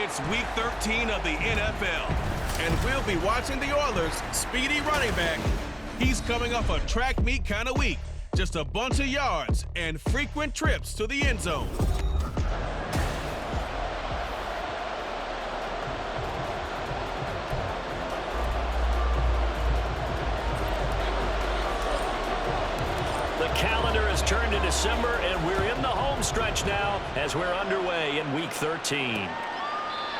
It's Week 13 of the NFL, and we'll be watching the Oilers' speedy running back. He's coming off a track meet kind of week, just a bunch of yards and frequent trips to the end zone. The calendar has turned to December, and we're in the home stretch now as we're underway in Week 13.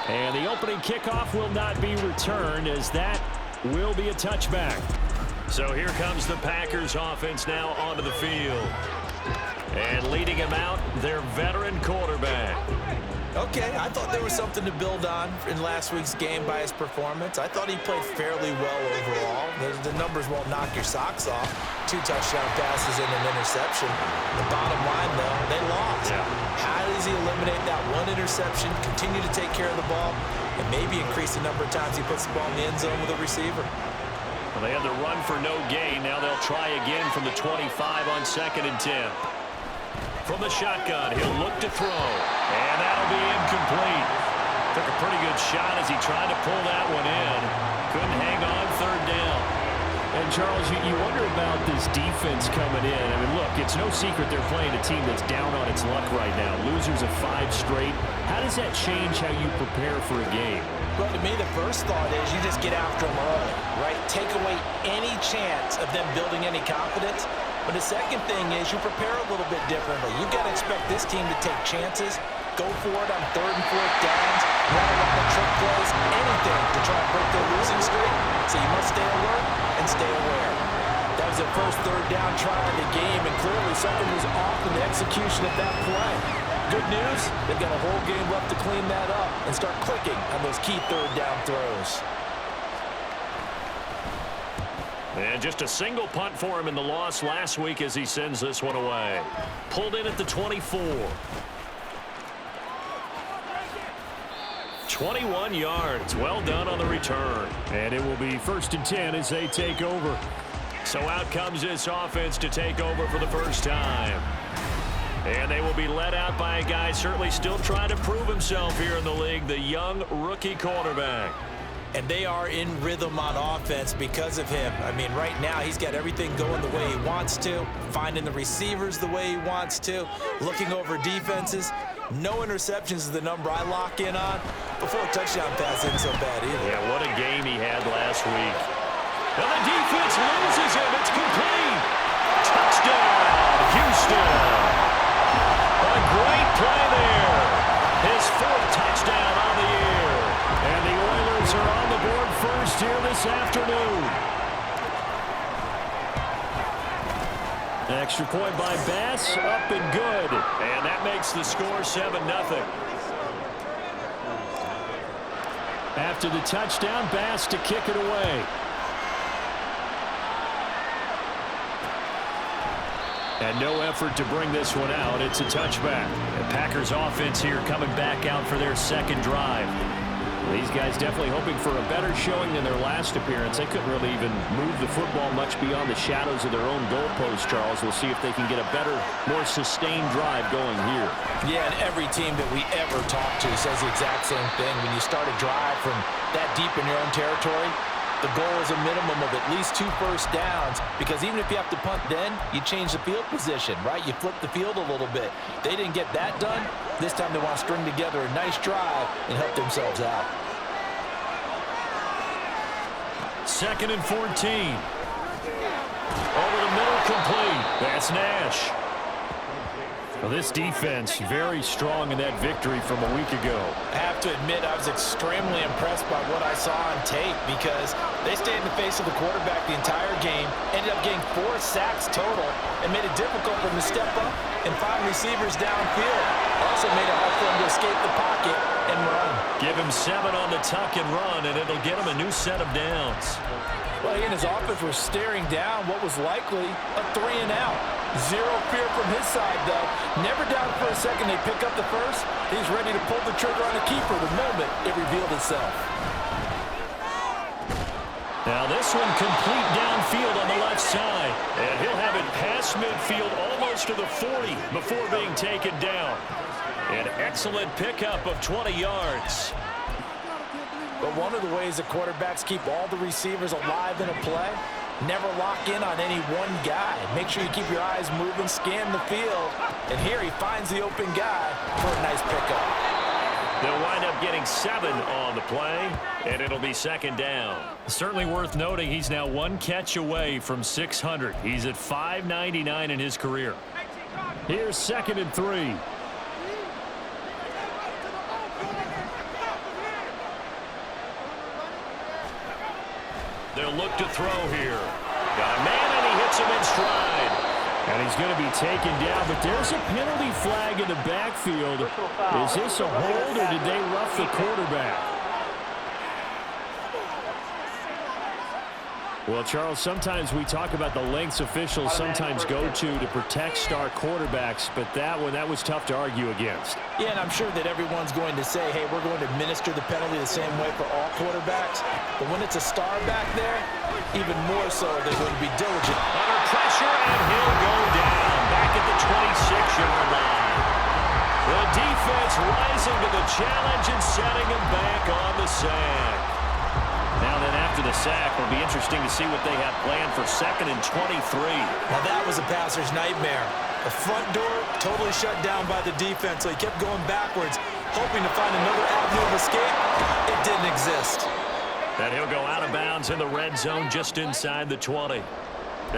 And the opening kickoff will not be returned, as that will be a touchback. So here comes the Packers offense now onto the field. And leading him out, their veteran quarterback. Okay, I thought there was something to build on in last week's game by his performance. I thought he played fairly well overall. The numbers won't knock your socks off. 2 touchdown passes and an interception. The bottom line, though, they lost. Yeah. How does he eliminate that one interception, continue to take care of the ball, and maybe increase the number of times he puts the ball in the end zone with a receiver? Well, they had the run for no gain. Now they'll try again from the 25 on 2nd and 10. From the shotgun, he'll look to throw, and that'll be incomplete. Took a pretty good shot as he tried to pull that one in. Couldn't hang on 3rd down. And, Charles, you wonder about this defense coming in. I mean, look, it's no secret they're playing a team that's down on its luck right now. Losers of 5 straight. How does that change how you prepare for a game? Well, to me, the first thought is you just get after them early, right? Take away any chance of them building any confidence. But the second thing is you prepare a little bit differently. You've got to expect this team to take chances, go for it on 3rd and 4th downs, run a lot of trick plays, anything to try to break their losing streak. So you must stay alert and stay aware. That was their first 3rd down try of the game, and clearly something was off in the execution of that play. Good news, they've got a whole game left to clean that up and start clicking on those key 3rd down throws. And just a single punt for him in the loss last week as he sends this one away. Pulled in at the 24. 21 yards. Well done on the return. And it will be 1st and 10 as they take over. So out comes this offense to take over for the first time. And they will be led out by a guy certainly still trying to prove himself here in the league, the young rookie quarterback. And they are in rhythm on offense because of him. I mean, right now, he's got everything going the way he wants to, finding the receivers the way he wants to, looking over defenses. No interceptions is the number I lock in on. Before a touchdown pass isn't so bad either. Yeah, what a game he had last week. And the defense loses him. It's complete. Touchdown, Houston. A great play there. His 4th touchdown on the year. And the Oilers are on the board first here this afternoon. Extra point by Bass, up and good. And that makes the score 7-0. After the touchdown, Bass to kick it away. And no effort to bring this one out. It's a touchback. The Packers offense here coming back out for their 2nd drive. These guys definitely hoping for a better showing than their last appearance. They couldn't really even move the football much beyond the shadows of their own goalpost, Charles. We'll see if they can get a better, more sustained drive going here. Yeah, and every team that we ever talk to says the exact same thing. When you start a drive from that deep in your own territory, the goal is a minimum of at least 2 first downs, because even if you have to punt then, you change the field position, right? You flip the field a little bit. They didn't get that done. This time they want to string together a nice drive and help themselves out. 2nd and 14. Over the middle, complete. That's Nash. Well, this defense very strong in that victory from a week ago. I have to admit I was extremely impressed by what I saw on tape, because they stayed in the face of the quarterback the entire game, ended up getting 4 sacks total, and made it difficult for them to step up and find receivers downfield. Also made it hard for them to escape the pocket and run. Give him 7 on the tuck and run, and it'll get him a new set of downs. Well, he and his offense were staring down what was likely a 3-and-out. Zero fear from his side, though. Never down for a second. They pick up the first. He's ready to pull the trigger on the keeper the moment it revealed itself. Now this one complete downfield on the left side. And he'll have it past midfield almost to the 40 before being taken down. An excellent pickup of 20 yards. But one of the ways that quarterbacks keep all the receivers alive in a play, never lock in on any one guy. Make sure you keep your eyes moving, scan the field. And here he finds the open guy for a nice pickup. They'll wind up getting 7 on the play, and it'll be second down. Certainly worth noting he's now 1 catch away from 600. He's at 599 in his career. Here's 2nd and 3. They'll look to throw here. Got a man, and he hits him in stride. And he's going to be taken down, but there's a penalty flag in the backfield. Is this a hold, or did they rough the quarterback? Well, Charles, sometimes we talk about the lengths officials sometimes go to protect star quarterbacks, but that was tough to argue against. Yeah, and I'm sure that everyone's going to say, hey, we're going to administer the penalty the same way for all quarterbacks. But when it's a star back there, even more so, they're going to be diligent. Under pressure, and he'll go down back at the 26-yard line. The defense rising to the challenge and setting him back on the sack. Now then, after the sack, it'll be interesting to see what they have planned for 2nd and 23. Now that was a passer's nightmare. The front door totally shut down by the defense, so he kept going backwards, hoping to find another avenue of escape. It didn't exist. And he'll go out of bounds in the red zone just inside the 20.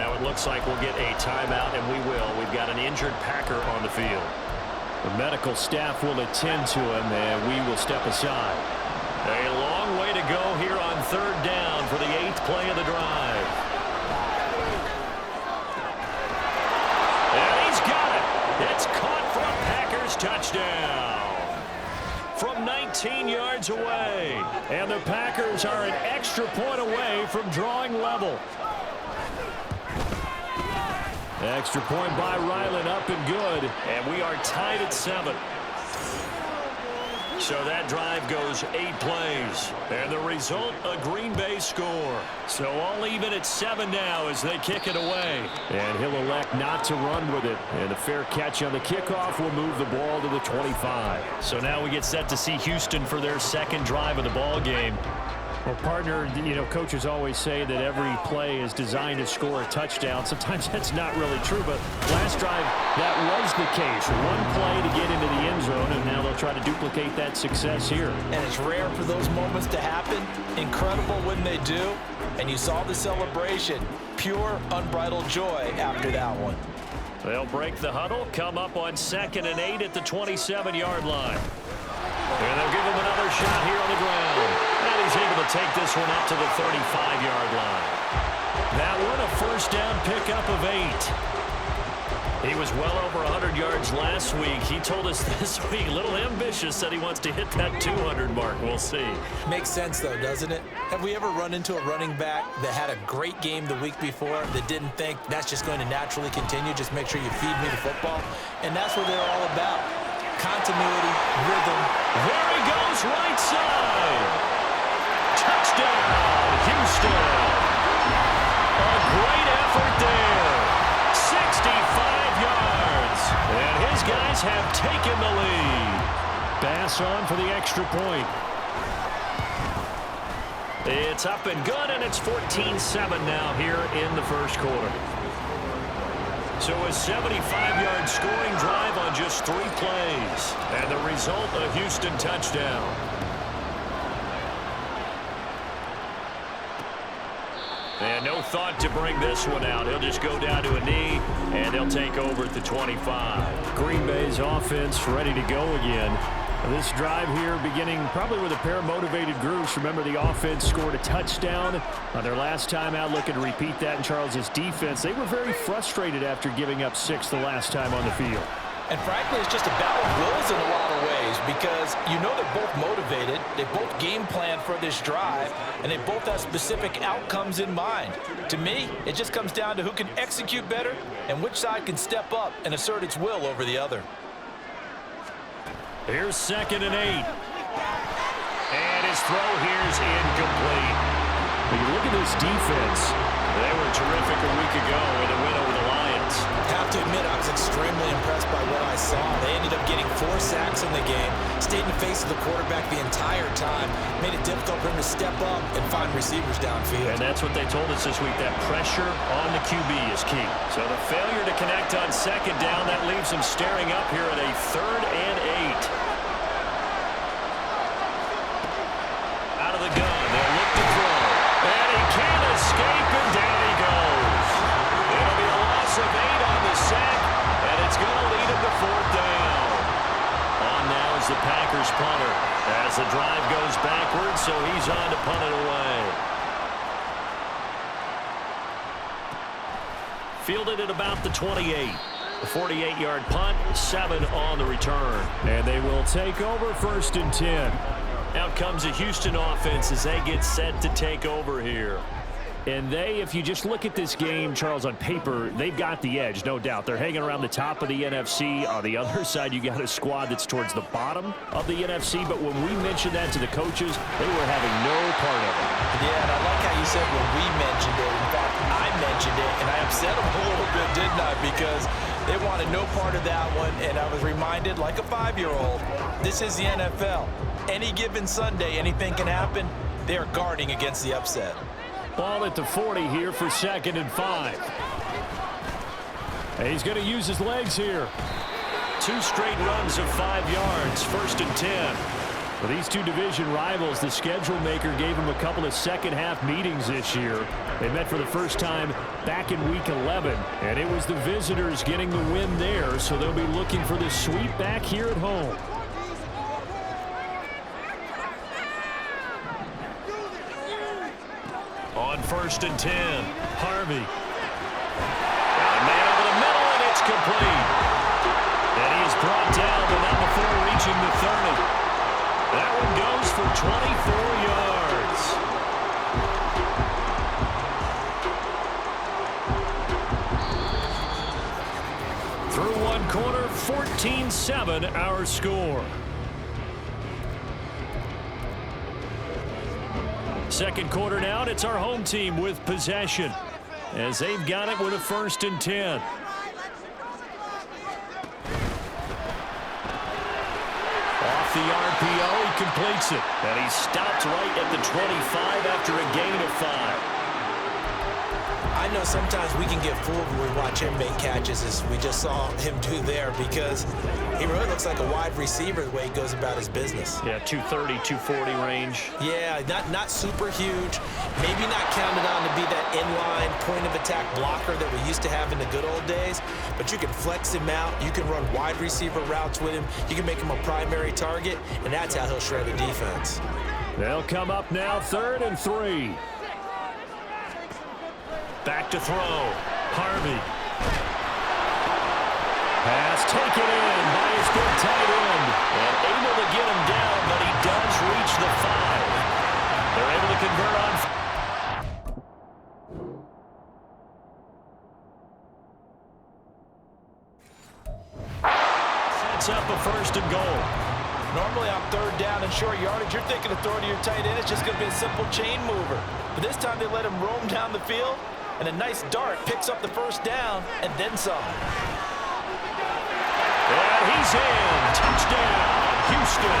Now it looks like we'll get a timeout, and we will. We've got an injured Packer on the field. The medical staff will attend to him, and we will step aside. A long way to go here on 3rd down for the 8th play of the drive. And he's got it. It's caught for a Packers touchdown from 19 yards away. And the Packers are an extra point away from drawing level. Extra point by Ryland, up and good. And we are tied at 7. So that drive goes 8 plays. And the result, a Green Bay score. So all even at 7 now as they kick it away. And he'll elect not to run with it. And a fair catch on the kickoff will move the ball to the 25. So now we get set to see Houston for their 2nd drive of the ball game. Well, partner, coaches always say that every play is designed to score a touchdown. Sometimes that's not really true, but last drive, that was the case. 1 play to get into the end zone, and now they'll try to duplicate that success here. And it's rare for those moments to happen. Incredible when they do. And you saw the celebration. Pure, unbridled joy after that one. They'll break the huddle, come up on 2nd and 8 at the 27-yard line. And they'll give him another shot here on the ground. And he's able to take this one up to the 35-yard line. That one, a 1st down pickup of 8. He was well over 100 yards last week. He told us this week, a little ambitious, said he wants to hit that 200 mark. We'll see. Makes sense, though, doesn't it? Have we ever run into a running back that had a great game the week before that didn't think that's just going to naturally continue? Just make sure you feed me the football. And that's what they're all about. Continuity, rhythm. There he goes, right side. Touchdown, Houston. A great effort there. 65 yards. And his guys have taken the lead. Bass on for the extra point. It's up and good, and it's 14-7 now here in the 1st quarter. So a 75-yard scoring drive on just 3 plays. And the result, a Houston touchdown. And no thought to bring this one out. He'll just go down to a knee, and they'll take over at the 25. Green Bay's offense ready to go again. This drive here beginning probably with a pair of motivated groups. Remember, the offense scored a touchdown on their last time out, looking to repeat that in Charles's defense. They were very frustrated after giving up 6 the last time on the field. And frankly, it's just a battle of wills in a lot of ways because they're both motivated, they both game plan for this drive, and they both have specific outcomes in mind. To me, it just comes down to who can execute better and which side can step up and assert its will over the other. Here's 2nd and 8. And his throw here is incomplete. When you look at this defense, they were terrific a week ago in a win over the Lions. I have to admit, I was extremely impressed by what I saw. They ended up getting 4 sacks in the game, stayed in the face of the quarterback the entire time. Made it difficult for him to step up and find receivers downfield. And that's what they told us this week. That pressure on the QB is key. So the failure to connect on second down, that leaves him staring up here at a 3rd and 8. Out of the gun. They'll look to throw. And he can't escape, and down he goes. It'll be a loss of 8 on the sack, and it's going to lead him to 4th down. On now is the Packers punter as the drive goes backwards, so he's on to punt it away. Fielded at about the 28. A 48-yard punt, 7 on the return. And they will take over 1st and 10. Out comes the Houston offense as they get set to take over here. And if you just look at this game, Charles, on paper, they've got the edge, no doubt. They're hanging around the top of the NFC. On the other side, you got a squad that's towards the bottom of the NFC. But when we mentioned that to the coaches, they were having no part of it. Yeah, and I like how you said when we mentioned it. In fact, I mentioned it, and I upset them a little bit, didn't I? Because they wanted no part of that one, and I was reminded, like a 5-year-old, this is the NFL. Any given Sunday, anything can happen. They are guarding against the upset. Ball at the 40 here for 2nd and 5. And he's going to use his legs here. 2 straight runs of 5 yards, 1st and 10. For these two division rivals, the schedule maker gave them a couple of second-half meetings this year. They met for the first time back in Week 11, and it was the visitors getting the win there, so they'll be looking for the sweep back here at home. On 1st and 10, Harvey. Got a man over the middle, and it's complete. And he is brought down, but not before reaching the 30. That one goes for 24 yards. Through one quarter, 14-7 our score. Second quarter now, and it's our home team with possession as they've got it with a 1st and 10. Off the RPO, he completes it, and he stopped right at the 25 after a gain of 5. I know sometimes we can get fooled when we watch him make catches, as we just saw him do there, because he really looks like a wide receiver the way he goes about his business. Yeah, 230, 240 range. Yeah, not super huge. Maybe not counted on to be that inline point-of-attack blocker that we used to have in the good old days, but you can flex him out. You can run wide receiver routes with him. You can make him a primary target, and that's how he'll shred a defense. They'll come up now, 3rd and 3. Back to throw. Harvey. Pass taken in by his big tight end. And able to get him down, but he does reach the 5. They're able to convert on. Sets up a 1st and goal. Normally on 3rd down and short yardage, you're thinking of throwing to your tight end. It's just going to be a simple chain mover. But this time they let him roam down the field, and a nice dart picks up the 1st down and then some. And he's in. Touchdown, Houston.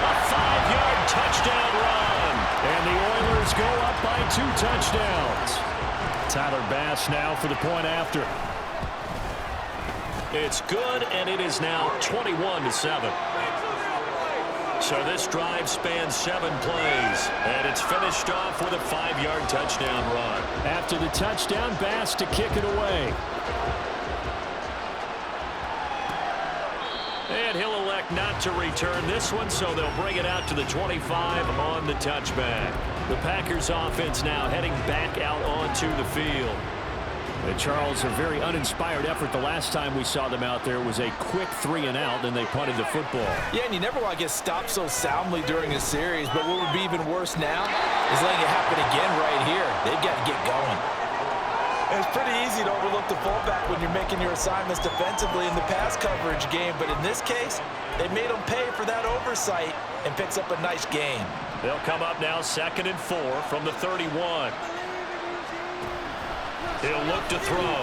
A 5-yard touchdown run. And the Oilers go up by 2 touchdowns. Tyler Bass now for the point after. It's good, and it is now 21-7. So this drive spans 7 plays, and it's finished off with a 5-yard touchdown run. After the touchdown, Bass to kick it away. And he'll elect not to return this one, so they'll bring it out to the 25 on the touchback. The Packers offense now heading back out onto the field. And Charles, a very uninspired effort. The last time we saw them out there was a quick 3-and-out, then they punted the football. Yeah, and you never want to get stopped so soundly during a series, but what would be even worse now is letting it happen again right here. They've got to get going. And it's pretty easy to overlook the fullback when you're making your assignments defensively in the pass coverage game, but in this case, they made him pay for that oversight and picks up a nice gain. They'll come up now 2nd and 4 from the 31. He'll look to throw.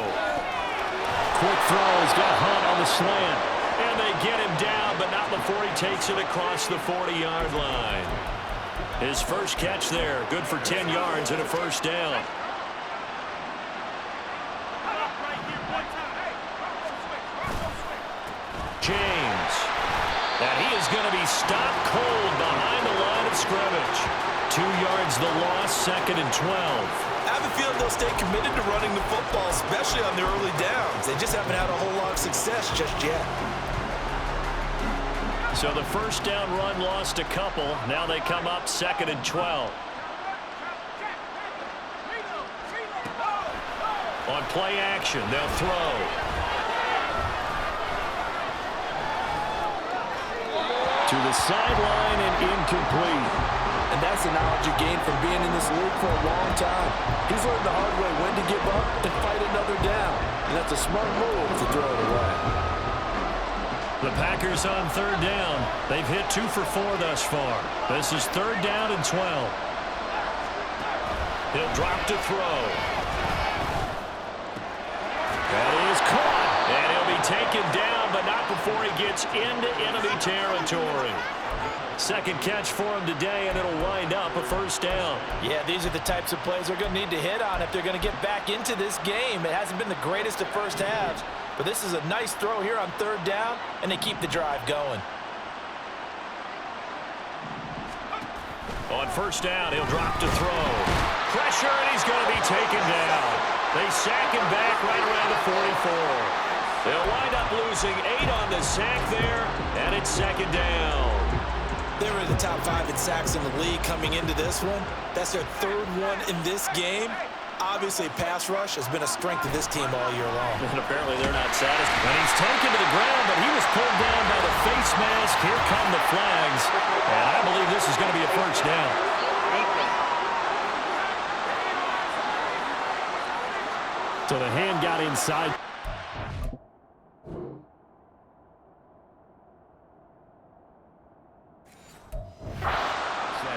Quick throw. He's got Hunt on the slant. And they to get him down, but not before he takes it across the 40-yard line. His first catch there, good for 10 yards and a first down. James. And he is going to be stopped cold behind the line of scrimmage. 2 yards the loss, 2nd and 12. I have a feeling they'll stay committed to running the football, especially on their early downs. They just haven't had a whole lot of success just yet. So the first down run lost a couple. Now they come up 2nd and 12. On play action, they'll throw. To the sideline and incomplete. And that's the knowledge you gain from being in this league for a long time. He's learned the hard way when to give up and fight another down. And that's a smart move to throw it away. The Packers on 3rd down. They've hit 2 for 4 thus far. This is 3rd down and 12. He'll drop to throw. That is caught. And he'll be taken down, but not before he gets into enemy territory. Second catch for him today, and it'll wind up a first down. Yeah, these are the types of plays they're going to need to hit on if they're going to get back into this game. It hasn't been the greatest of first halves, but this is a nice throw here on 3rd down, and they keep the drive going. On first down, he'll drop to throw. Pressure, and he's going to be taken down. They sack him back right around the 44. They'll wind up losing 8 on the sack there, and it's 2nd down. They were in the top 5 in sacks in the league coming into this one. That's their 3rd one in this game. Obviously, pass rush has been a strength of this team all year long. And apparently they're not satisfied. And he's taken to the ground, but he was pulled down by the face mask. Here come the flags. And I believe this is going to be a first down. So the hand got inside.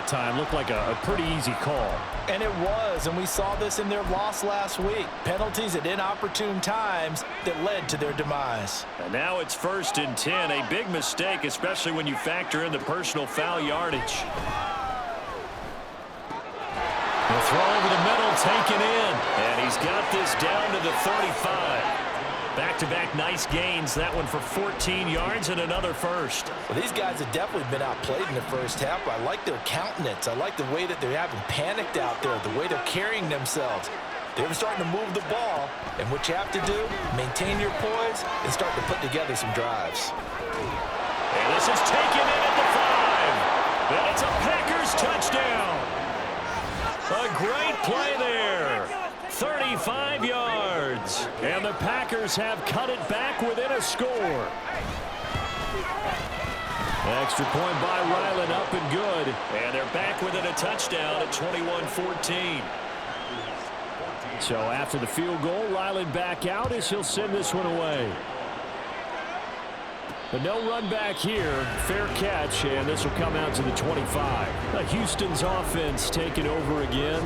Time looked like a pretty easy call. And it was, and we saw this in their loss last week. Penalties at inopportune times that led to their demise. And now it's 1st and 10, a big mistake, especially when you factor in the personal foul yardage. The throw over the middle, taken in, and he's got this down to the 35. Back-to-back nice gains, that one for 14 yards and another first. Well, these guys have definitely been outplayed in the first half. I like their countenance. I like the way that they haven't panicked out there, the way they're carrying themselves. They're starting to move the ball, and what you have to do, maintain your poise and start to put together some drives. And this is taken in at the 5. And it's a Packers touchdown. A great play there. 35 yards. And the Packers have cut it back within a score. Extra point by Ryland, up and good. And they're back within a touchdown at 21-14. So after the field goal, Ryland back out as he'll send this one away. But no run back here. Fair catch, and this will come out to the 25. Houston's offense taking over again.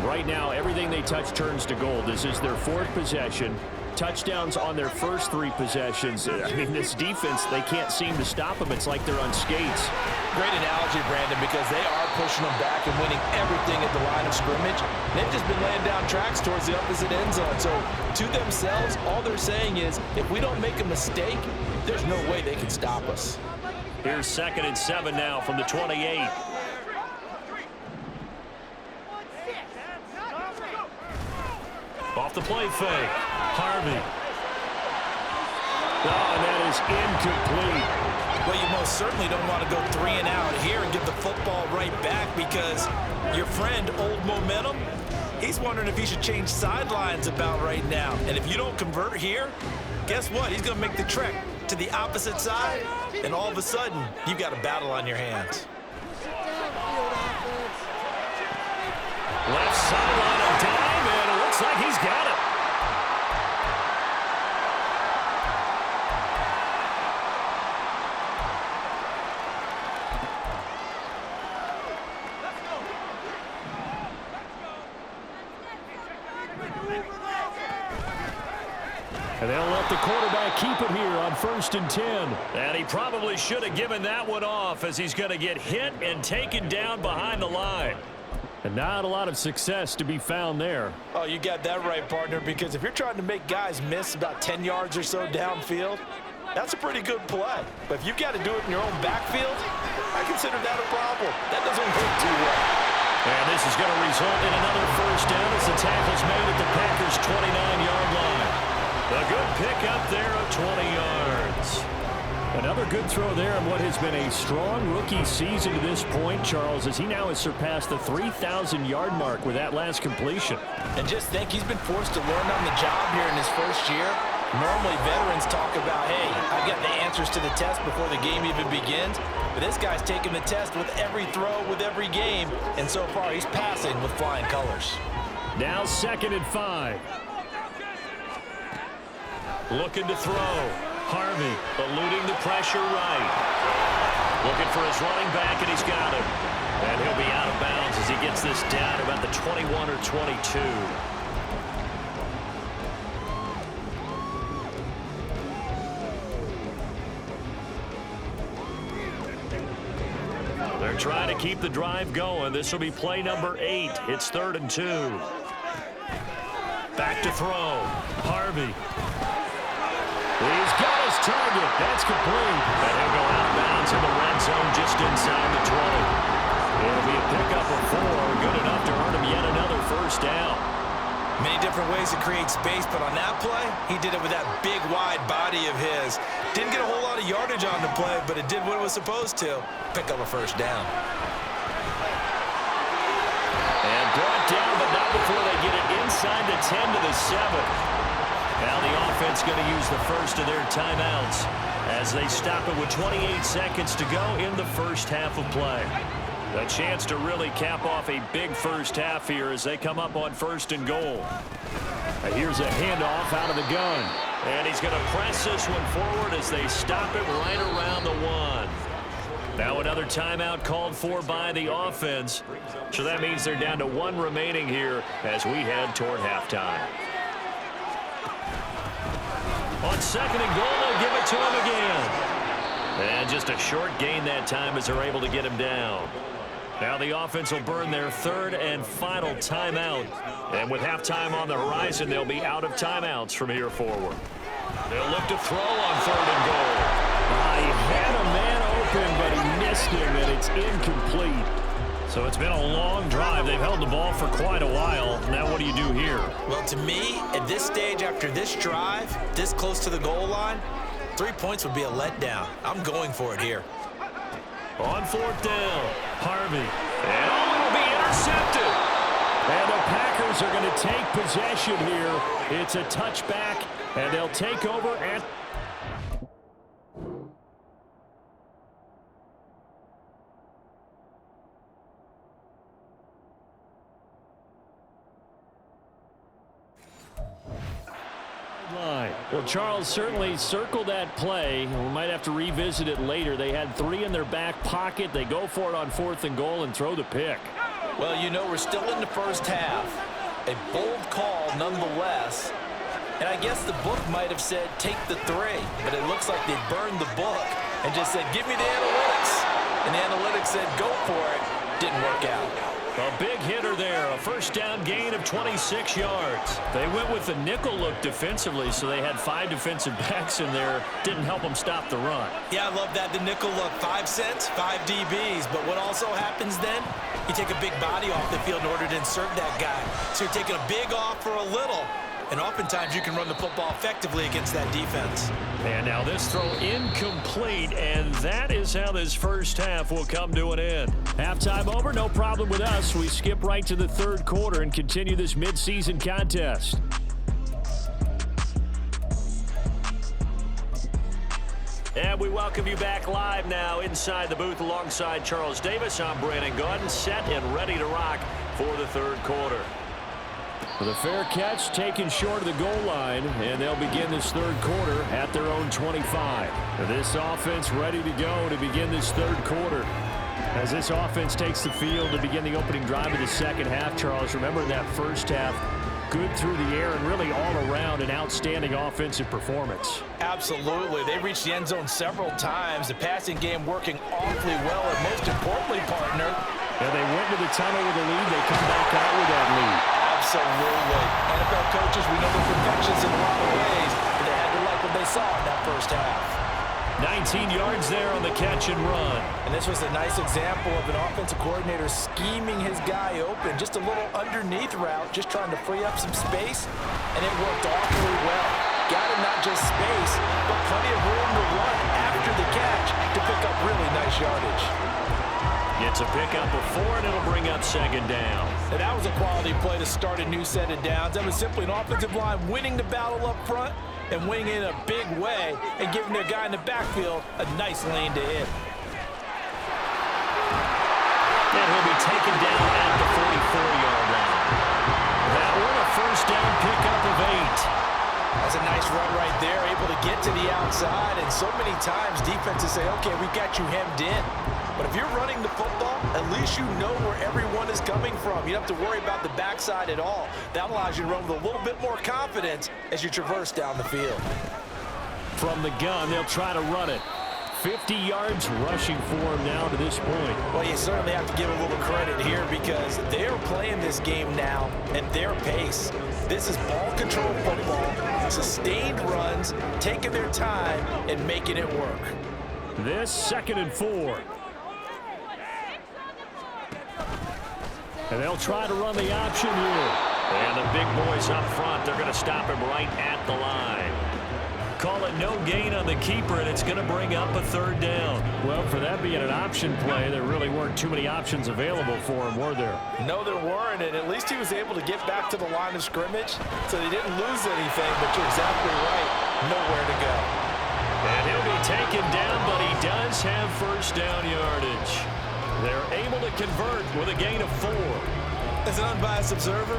Right now, everything they touch turns to gold. This is their 4th possession. Touchdowns on their first 3 possessions. I mean, this defense, they can't seem to stop them. It's like they're on skates. Great analogy, Brandon, because they are pushing them back and winning everything at the line of scrimmage. They've just been laying down tracks towards the opposite end zone. So to themselves, all they're saying is, if we don't make a mistake, there's no way they can stop us. Here's 2nd and 7 now from the 28. Off the play fake. Harvey. Oh, and that is incomplete. Well, you most certainly don't want to go 3 and out here and give the football right back, because your friend, Old Momentum, he's wondering if he should change sidelines about right now. And if you don't convert here, guess what? He's going to make the trek to the opposite side, and all of a sudden, you've got a battle on your hands. Left sideline, a dive, and it looks like he's got it. And they'll let the quarterback keep it here on 1st and 10. And he probably should have given that one off as he's going to get hit and taken down behind the line. And not a lot of success to be found there. Oh, you got that right, partner, because if you're trying to make guys miss about 10 yards or so downfield, that's a pretty good play. But if you've got to do it in your own backfield, I consider that a problem. That doesn't work too well. And this is going to result in another first down as the tackle's made at the Packers' 29-yard line. A good pickup there of 20 yards. Another good throw there in what has been a strong rookie season to this point, Charles, as he now has surpassed the 3,000-yard mark with that last completion. And just think, he's been forced to learn on the job here in his first year. Normally, veterans talk about, hey, I've got the answers to the test before the game even begins. But this guy's taking the test with every throw, with every game. And so far, he's passing with flying colors. Now 2nd and 5. Looking to throw. Harvey eluding the pressure right. Looking for his running back, and he's got him. And he'll be out of bounds as he gets this down about the 21 or 22. They're trying to keep the drive going. This will be play number 8. It's 3rd and 2. Back to throw. Harvey. He's got his target. That's complete. And he'll go out of bounds in the red zone just inside the 20. It'll be a pickup of 4. Good enough to earn him yet another first down. Many different ways to create space, but on that play, he did it with that big, wide body of his. Didn't get a whole lot of yardage on the play, but it did what it was supposed to. Pick up a first down. And brought down, but not before they get it inside the 10 to the 7. Now the offense going to use the first of their timeouts as they stop it with 28 seconds to go in the first half of play. A chance to really cap off a big first half here as they come up on 1st and goal. And here's a handoff out of the gun. And he's going to press this one forward as they stop it right around the 1. Now another timeout called for by the offense. So that means they're down to 1 remaining here as we head toward halftime. On 2nd and goal, they'll give it to him again. And just a short gain that time as they're able to get him down. Now the offense will burn their 3rd and final timeout. And with halftime on the horizon, they'll be out of timeouts from here forward. They'll look to throw on 3rd and goal. He had a man open, but he missed him, and it's incomplete. So it's been a long drive. They've held the ball for quite a while. Now what do you do here? Well, to me, at this stage, after this drive, this close to the goal line, 3 points would be a letdown. I'm going for it here. On 4th down, Harvey. And it'll be intercepted. And the Packers are going to take possession here. It's a touchback, and they'll take over at... Well, Charles certainly circled that play. We might have to revisit it later. They had 3 in their back pocket. They go for it on 4th and goal and throw the pick. Well, you know, we're still in the first half. A bold call nonetheless. And I guess the book might have said take the 3, but it looks like they burned the book and just said give me the analytics. And the analytics said go for it. Didn't work out. A big hitter there, a first down gain of 26 yards. They went with the nickel look defensively, so they had 5 defensive backs in there. Didn't help them stop the run. Yeah, I love that, the nickel look. 5 cents, 5 DBs. But what also happens then, you take a big body off the field in order to insert that guy. So you're taking a big off for a little. And oftentimes you can run the football effectively against that defense. And now this throw incomplete, and that is how this first half will come to an end. Halftime over, no problem with us. We skip right to the 3rd quarter and continue this midseason contest. And we welcome you back live now inside the booth alongside Charles Davis. I'm Brandon Gaudin, set and ready to rock for the 3rd quarter. With a fair catch taken short of the goal line, and they'll begin this 3rd quarter at their own 25. This offense ready to go to begin this 3rd quarter. As this offense takes the field to begin the opening drive of the 2nd half, Charles, remember in that first half, good through the air and really all around an outstanding offensive performance. Absolutely. They reached the end zone several times. The passing game working awfully well, and most importantly, partner. And they went to the tunnel with a lead. They come back out with that lead. Absolutely. NFL coaches, we know they're perfections in a lot of ways, but they had to like what they saw in that first half. 19 yards there on the catch and run. And this was a nice example of an offensive coordinator scheming his guy open. Just a little underneath route, just trying to free up some space, and it worked awfully well. Got him not just space, but plenty of room to run after the catch to pick up really nice yardage. It's a pickup of 4, and it'll bring up second down. And that was a quality play to start a new set of downs. That was simply an offensive line winning the battle up front and winning in a big way and giving their guy in the backfield a nice lane to hit. And he'll be taken down at the 44-yard line. That one a first down pickup of 8. That's a nice run right there, able to get to the outside. And so many times defenses say, okay, we got you hemmed in. But if you're running the football, at least you know where everyone is coming from. You don't have to worry about the backside at all. That allows you to run with a little bit more confidence as you traverse down the field. From the gun, they'll try to run it. 50 yards rushing for him now to this point. Well, you certainly have to give a little credit here because they're playing this game now at their pace. This is ball control football, sustained runs, taking their time and making it work. This 2nd and 4. And they'll try to run the option here. And the big boys up front, they're going to stop him right at the line. Call it no gain on the keeper, and it's going to bring up a 3rd down. Well, for that being an option play, there really weren't too many options available for him, were there? No, there weren't, and at least he was able to get back to the line of scrimmage, so they didn't lose anything, but you're exactly right, nowhere to go. And he'll be taken down, but he does have first down yardage. They're able to convert with a gain of 4. As an unbiased observer,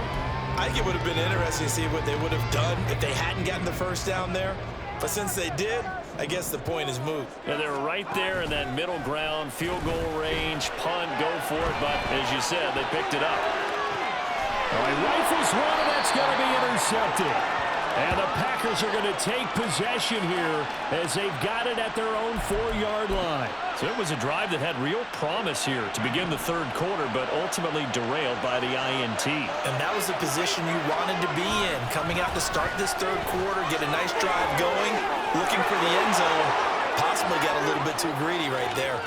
I think it would have been interesting to see what they would have done if they hadn't gotten the first down there. But since they did, I guess the point is moot. And they're right there in that middle ground, field goal range, punt, go for it. But as you said, they picked it up. All right, rifles one, and that's going to be intercepted. And the Packers are going to take possession here as they've got it at their own 4-yard line. So it was a drive that had real promise here to begin the 3rd quarter, but ultimately derailed by the INT. And that was the position you wanted to be in, coming out to start this 3rd quarter, get a nice drive going, looking for the end zone. Possibly got a little bit too greedy right there.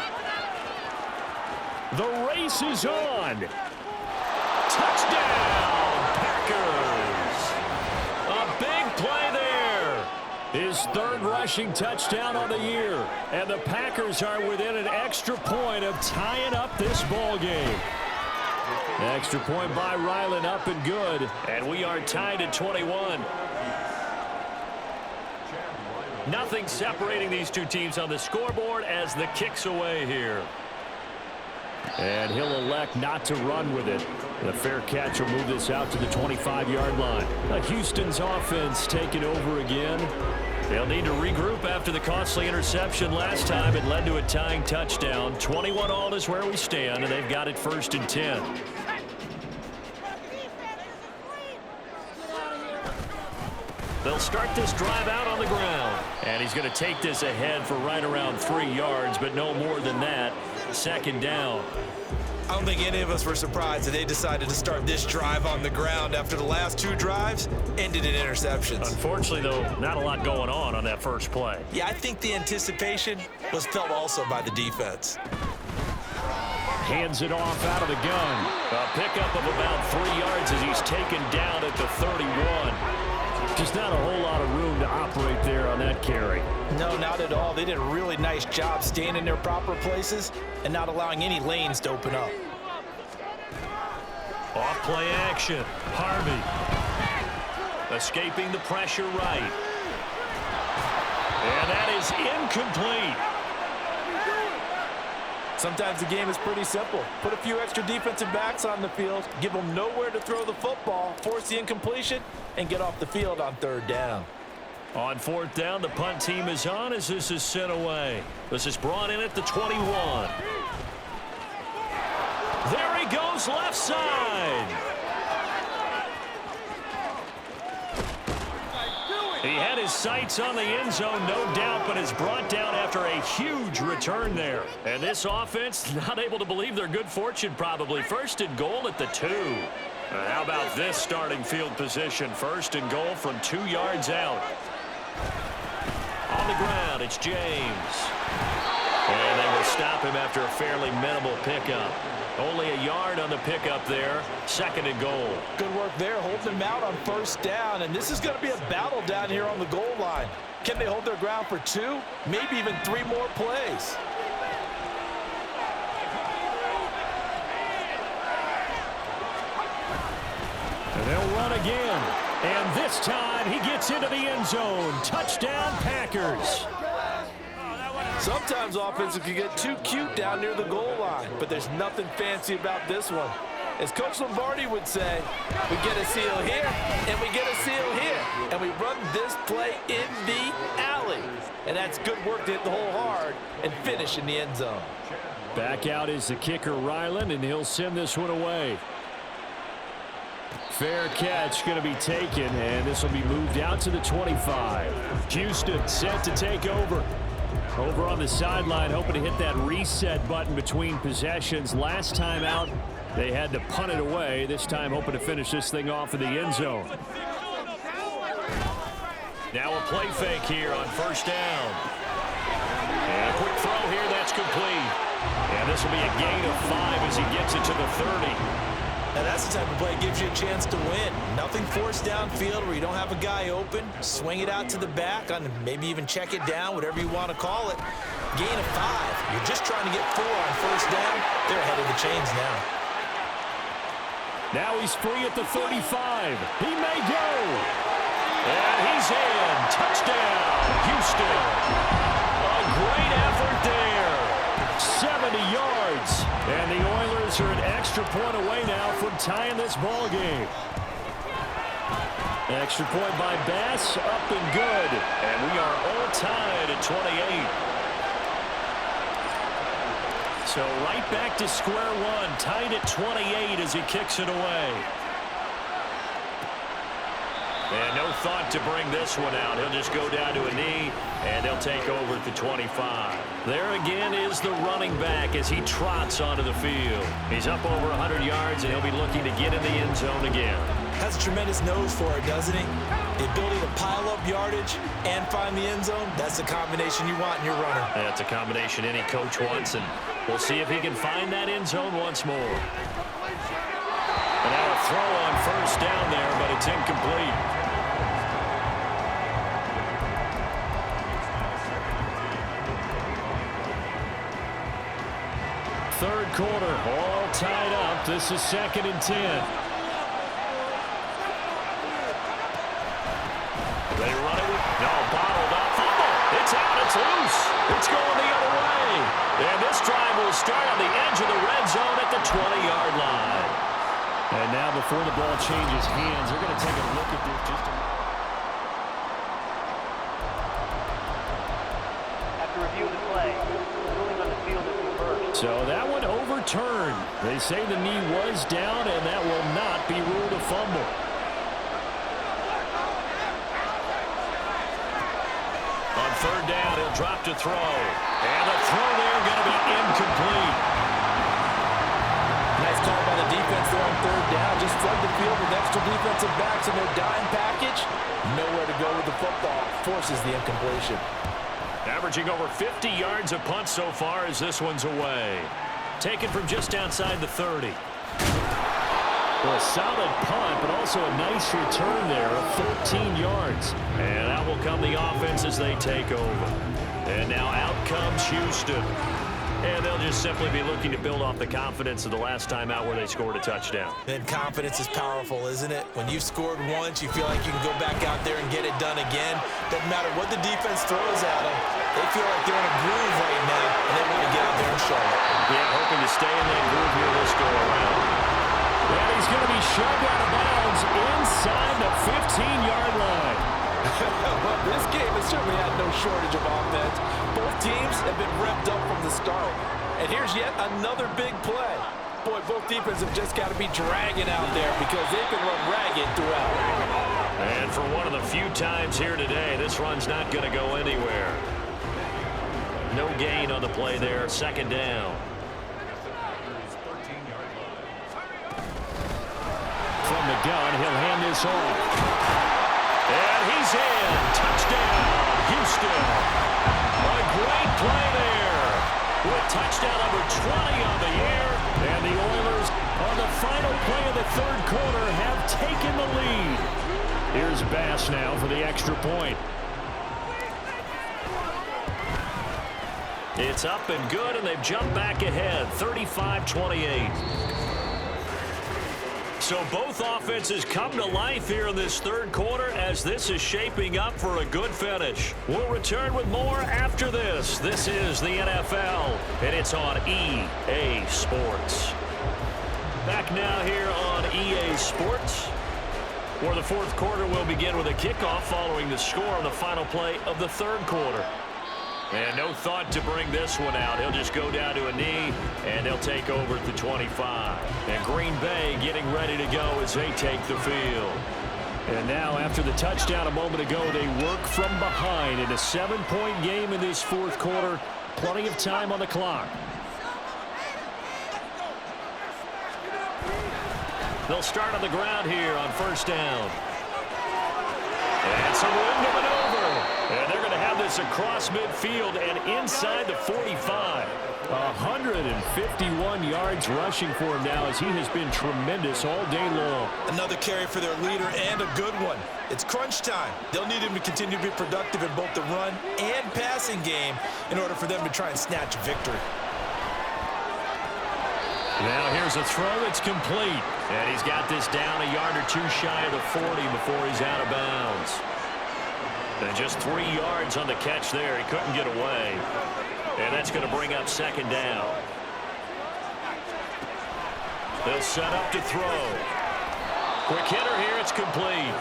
The race is on. Touchdown, Packers. A big play there. His 3rd rushing touchdown on the year. And the Packers are within an extra point of tying up this ball game. Extra point by Ryland, up and good. And we are tied at 21. Nothing separating these two teams on the scoreboard as the kick's away here. And he'll elect not to run with it. The fair catch will move this out to the 25-yard line. Houston's offense taking over again. They'll need to regroup after the costly interception last time. It led to a tying touchdown. 21-all is where we stand, and they've got it 1st and 10. They'll start this drive out on the ground. And he's going to take this ahead for right around 3 yards, but no more than that. 2nd down. I don't think any of us were surprised that they decided to start this drive on the ground after the last 2 drives ended in interceptions. Unfortunately, though, not a lot going on that first play. Yeah, I think the anticipation was felt also by the defense. Hands it off out of the gun. A pickup of about 3 yards as he's taken down at the 31. Just not a whole lot of room to operate there on that carry. No, not at all. They did a really nice job staying in their proper places and not allowing any lanes to open up. Off play action. Harvey. Escaping the pressure right. And that is incomplete. Sometimes the game is pretty simple. Put a few extra defensive backs on the field, give them nowhere to throw the football, force the incompletion, and get off the field on 3rd down. On 4th down, the punt team is on as this is sent away. This is brought in at the 21. There he goes, left side. his sights on the end zone, no doubt, but is brought down after a huge return there. And this offense, not able to believe their good fortune probably. First and goal at the 2. How about this starting field position? First and goal from 2 yards out. On the ground, it's James. And they will stop him after a fairly minimal pickup. Only a yard on the pickup there. Second and goal. Good work there, holding him out on first down. And this is going to be a battle down here on the goal line. Can they hold their ground for 2, maybe even 3 more plays? And they'll run again. And this time he gets into the end zone. Touchdown, Packers. Sometimes offenses can get too cute down near the goal line, but there's nothing fancy about this one. As Coach Lombardi would say, we get a seal here, and we get a seal here, and we run this play in the alley. And that's good work to hit the hole hard and finish in the end zone. Back out is the kicker, Ryland, and he'll send this one away. Fair catch going to be taken, and this will be moved out to the 25. Houston set to take over. Over on the sideline, hoping to hit that reset button between possessions. Last time out, they had to punt it away. This time, hoping to finish this thing off in the end zone. Now a play fake here on first down. And a quick throw here, that's complete. And this will be a gain of 5 as he gets it to the 30. Now that's the type of play that gives you a chance to win. Nothing forced downfield where you don't have a guy open. Swing it out to the back, on maybe even check it down, whatever you want to call it. Gain of 5. You're just trying to get 4 on first down. They're ahead of the chains now. Now he's free at the 35. He may go. And he's in. Touchdown, Houston. A great effort there. 70 yards. And the Oilers are an extra point away now from tying this ball game. Extra point by Bass, up and good. And we are all tied at 28. So right back to square one, tied at 28 as he kicks it away. And no thought to bring this one out. He'll just go down to a knee, and they'll take over at the 25. There again is the running back as he trots onto the field. He's up over 100 yards, and he'll be looking to get in the end zone again. Has a tremendous nose for it, doesn't he? The ability to pile up yardage and find the end zone, that's the combination you want in your runner. That's a combination any coach wants, and we'll see if he can find that end zone once more. And now a throw on first down there, but it's incomplete. Third quarter, all tied up. This is 2nd and 10. They run it. No, bottled up. Fumble. It's out. It's loose. It's going the other way. And this drive will start on the edge of the red zone at the 20-yard line. And now before the ball changes hands, they're going to take a look at this just a minute. After review of the play, ruling on the field is reversed. So that one overturned. They say the knee was down, and that will not be ruled a fumble. On third down, he'll drop to throw. And the throw there going to be incomplete. Nice call by the defense there on third down. Just flood the field with extra defensive backs in their dime package. Nowhere to go with the football. Forces the incompletion. Averaging over 50 yards a punt so far as this one's away. Taken from just outside the 30. Well, a solid punt, but also a nice return there of 13 yards. And out will come the offense as they take over. And now out comes Houston. And they'll just simply be looking to build off the confidence of the last time out where they scored a touchdown. And confidence is powerful, isn't it? When you've scored once, you feel like you can go back out there and get it done again. Doesn't matter what the defense throws at them. They feel like they're in a groove right now, and they want to get out there and show it. Yeah, hoping to stay in that groove here this go around. And he's going to be shoved out of bounds inside the 15-yard line. Well, this game has certainly had no shortage of offense. Both teams have been revved up from the start. And here's yet another big play. Boy, both defenses have just got to be dragging out there because they've been run ragged throughout. And for one of the few times here today, this run's not going to go anywhere. No gain on the play there. Second down. From the gun, he'll hand this off. And he's in. Touchdown, Houston. A great play there. With touchdown number 20 on the air. And the Oilers, on the final play of the third quarter, have taken the lead. Here's Bass now for the extra point. It's up and good, and they've jumped back ahead, 35-28. So both offenses come to life here in this third quarter as this is shaping up for a good finish. We'll return with more after this. This is the NFL, and it's on EA Sports. Back now here on EA Sports, where the fourth quarter will begin with a kickoff following the score on the final play of the third quarter. And no thought to bring this one out. He'll just go down to a knee, and they'll take over at the 25. And Green Bay getting ready to go as they take the field. And now, after the touchdown a moment ago, they work from behind in a 7-point game in this fourth quarter. Plenty of time on the clock. They'll start on the ground here on first down. And some room to maneuver. And they're going to have this across midfield and inside the 45. 151 yards rushing for him now as he has been tremendous all day long. Another carry for their leader and a good one. It's crunch time. They'll need him to continue to be productive in both the run and passing game in order for them to try and snatch a victory. Now here's a throw that's complete. And he's got this down a yard or two shy of the 40 before he's out of bounds. And just 3 yards on the catch there. He couldn't get away. And that's going to bring up second down. They'll set up to throw. Quick hitter here. It's complete.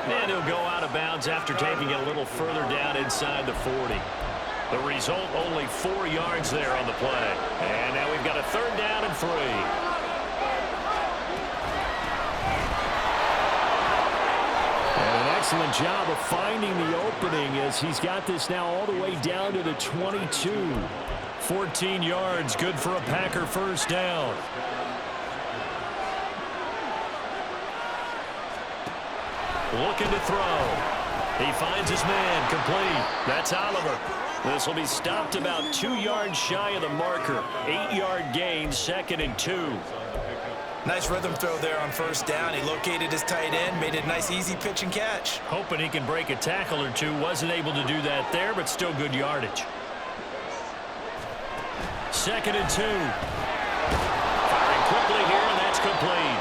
And he'll go out of bounds after taking it a little further down inside the 40. The result, only 4 yards there on the play. And now we've got a third down and 3. Excellent job of finding the opening as he's got this now all the way down to the 22. 14 yards, good for a Packer first down. Looking to throw. He finds his man, complete. That's Oliver. This will be stopped about 2 yards shy of the marker. 8-yard gain, second and 2. Nice rhythm throw there on first down. He located his tight end, made it a nice easy pitch and catch. Hoping he can break a tackle or two. Wasn't able to do that there, but still good yardage. Second and 2. Firing quickly here, and that's complete.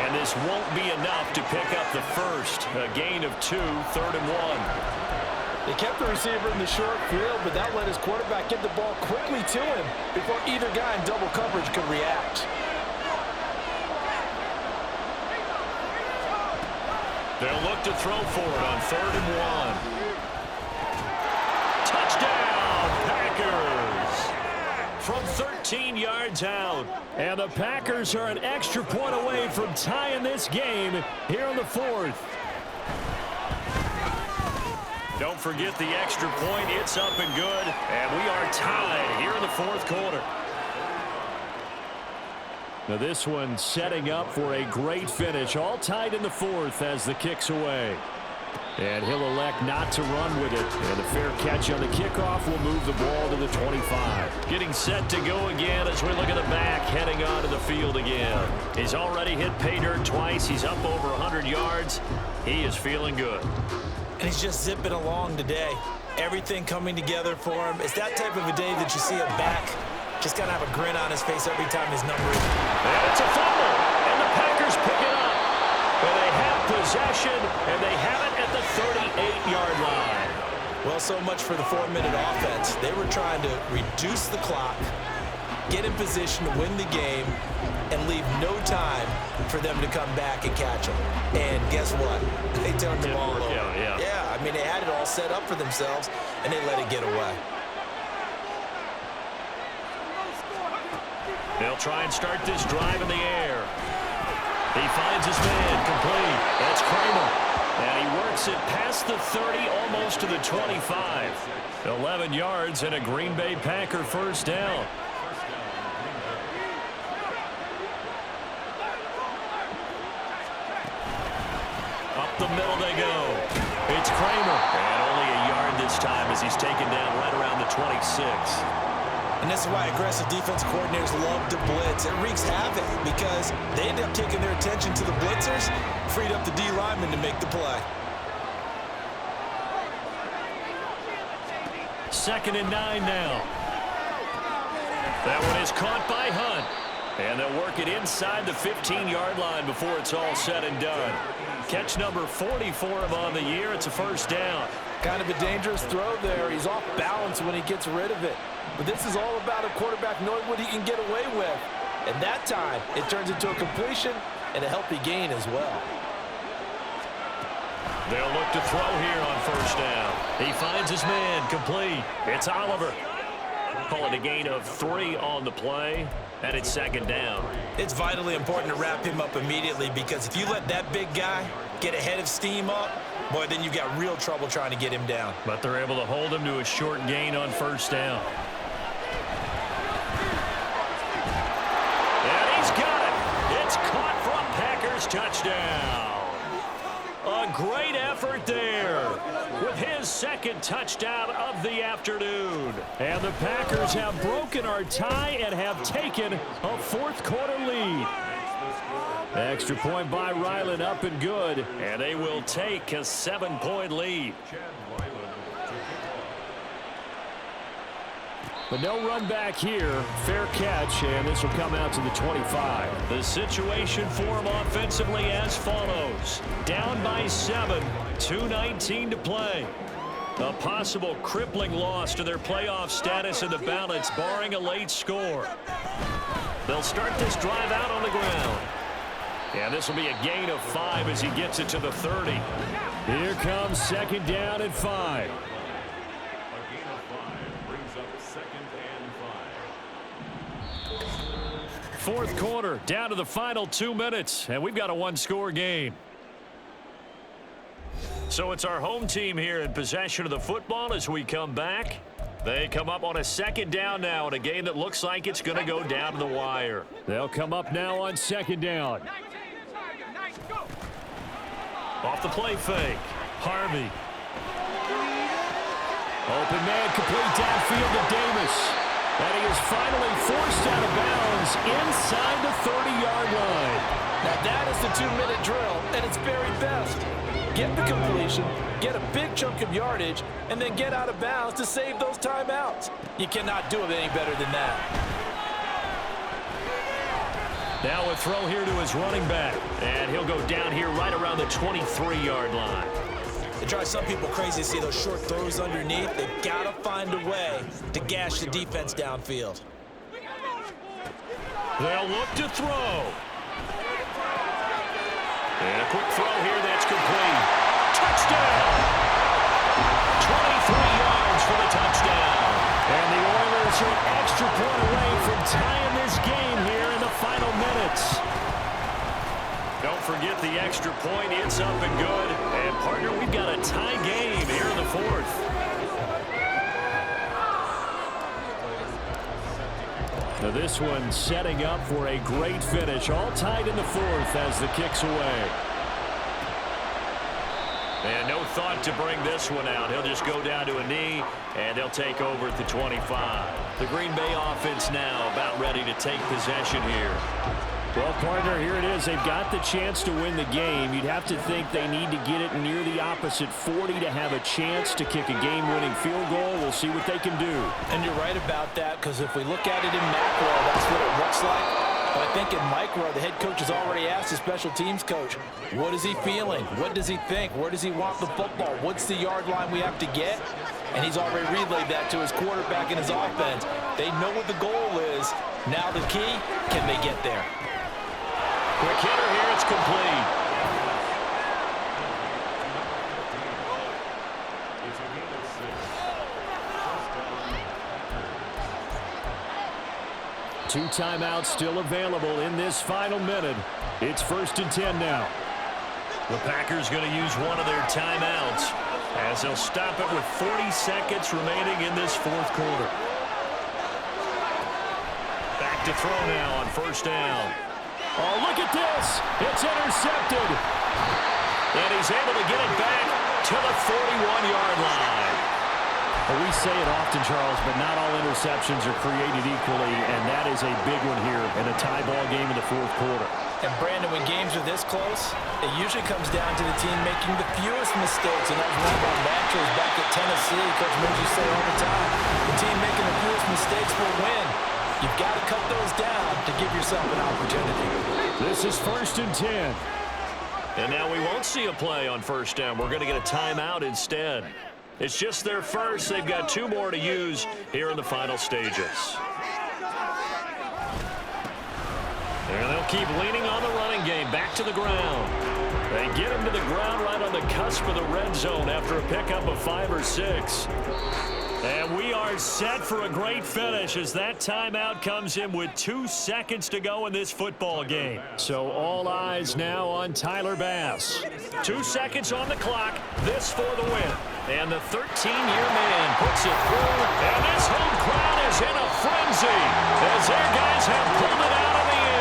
And this won't be enough to pick up the first. A gain of 2, third and 1. They kept the receiver in the short field, but that let his quarterback get the ball quickly to him before either guy in double coverage could react. They'll look to throw for it on third and 1. Touchdown, Packers! From 13 yards out. And the Packers are an extra point away from tying this game here in the fourth. Don't forget the extra point. It's up and good. And we are tied here in the fourth quarter. Now this one setting up for a great finish. All tied in the fourth as the kick's away. And he'll elect not to run with it. And a fair catch on the kickoff will move the ball to the 25. Getting set to go again as we look at the back heading onto the field again. He's already hit pay dirt twice. He's up over 100 yards. He is feeling good. And he's just zipping along today. Everything coming together for him. It's that type of a day that you see him back. Just got to have a grin on his face every time his number is. And it's a fumble, and the Packers pick it up. But they have possession, and they have it at the 38-yard line. Well, so much for the 4-minute offense. They were trying to reduce the clock, get in position to win the game, and leave no time for them to come back and catch them. And guess what? They turned the ball over. Yeah, I mean, they had it all set up for themselves, and they let it get away. They'll try and start this drive in the air. He finds his man, complete. That's Kramer. And he works it past the 30, almost to the 25. 11 yards and a Green Bay Packer first down. Up the middle they go. It's Kramer. And only a yard this time as he's taken down right around the 26. And this is why aggressive defense coordinators love to blitz. It wreaks havoc because they end up taking their attention to the blitzers, freed up the D lineman to make the play. 2nd and 9 now. That one is caught by Hunt. And they'll work it inside the 15-yard line before it's all said and done. Catch number 40 for him on the year. It's a first down. Kind of a dangerous throw there. He's off balance when he gets rid of it. But this is all about a quarterback knowing what he can get away with. And that time, it turns into a completion and a healthy gain as well. They'll look to throw here on first down. He finds his man, complete. It's Oliver. Call it a gain of 3 on the play, and it's 2nd down. It's vitally important to wrap him up immediately because if you let that big guy get a head of steam up, boy, then you've got real trouble trying to get him down. But they're able to hold him to a short gain on first down. And he's got it. It's caught from Packers touchdown. A great effort there with his 2nd touchdown of the afternoon. And the Packers have broken our tie and have taken a 4th quarter lead. Extra point by Ryland, up and good. And they will take a 7-point lead. But no run back here. Fair catch, and this will come out to the 25. The situation for him offensively as follows. Down by 7, 2:19 to play. A possible crippling loss to their playoff status in the balance, barring a late score. They'll start this drive out on the ground. And this will be a gain of 5 as he gets it to the 30. Here comes 2nd down and 5. 4th quarter, down to the final 2 minutes, and we've got a 1-score game. So it's our home team here in possession of the football as we come back. They come up on a 2nd down now in a game that looks like it's going to go down to the wire. They'll come up now on 2nd down. Off the play fake. Harvey. Open man, complete downfield to Davis. And he is finally forced out of bounds inside the 30-yard line. Now that is the 2-minute drill at its very best. Get the completion, get a big chunk of yardage, and then get out of bounds to save those timeouts. You cannot do it any better than that. Now a throw here to his running back. And he'll go down here right around the 23-yard line. It drives some people crazy to see those short throws underneath. They've got to find a way to gash the defense downfield. They'll look to throw. And a quick throw here that's complete. Touchdown! 23 yards for the touchdown. And the Oilers are an extra point away from tying this game here in the final minutes. Don't forget the extra point. It's up and good. And, partner, we've got a tie game here in the 4th. Now this one setting up for a great finish. All tied in the 4th as the kick's away. And no thought to bring this one out. He'll just go down to a knee, and they'll take over at the 25. The Green Bay offense now about ready to take possession here. Well, partner, here it is. They've got the chance to win the game. You'd have to think they need to get it near the opposite 40 to have a chance to kick a game-winning field goal. We'll see what they can do. And you're right about that, because if we look at it in macro, that's what it looks like. But I think in micro, the head coach has already asked the special teams coach, what is he feeling? What does he think? Where does he want the football? What's the yard line we have to get? And he's already relayed that to his quarterback and his offense. They know what the goal is. Now the key, can they get there? Quick hitter here, it's complete. Two timeouts still available in this final minute. It's 1st and 10 now. The Packers going to use one of their timeouts as they'll stop it with 40 seconds remaining in this fourth quarter. Back to throw now on first down. Oh, look at this. It's intercepted. And he's able to get it back to the 41-yard line. Well, we say it often, Charles, but not all interceptions are created equally, and that is a big one here in a tie ball game in the fourth quarter. And, Brandon, when games are this close, it usually comes down to the team making the fewest mistakes. And that was one of our mantras back at Tennessee. Coach Mooney say all the time, the team making the fewest mistakes will win. You've got to cut those down to give yourself an opportunity. This is 1st and 10. And now we won't see a play on first down. We're going to get a timeout instead. It's just their first. They've got 2 more to use here in the final stages. And they'll keep leaning on the running game. Back to the ground. They get him to the ground right on the cusp of the red zone after a pickup of 5 or 6. And we are set for a great finish as that timeout comes in with 2 seconds to go in this football game. So all eyes now on Tyler Bass. 2 seconds on the clock. This for the win. And the 13-year man puts it through. And this home crowd is in a frenzy as their guys have pulled it out of the end.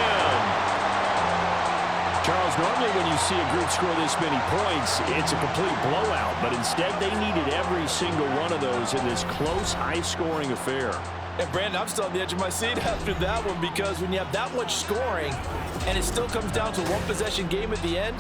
Charles, normally when you see a group score this many points, it's a complete blowout. But instead, they needed every single one of those in this close, high-scoring affair. And, Brandon, I'm still on the edge of my seat after that one because when you have that much scoring and it still comes down to one possession game at the end,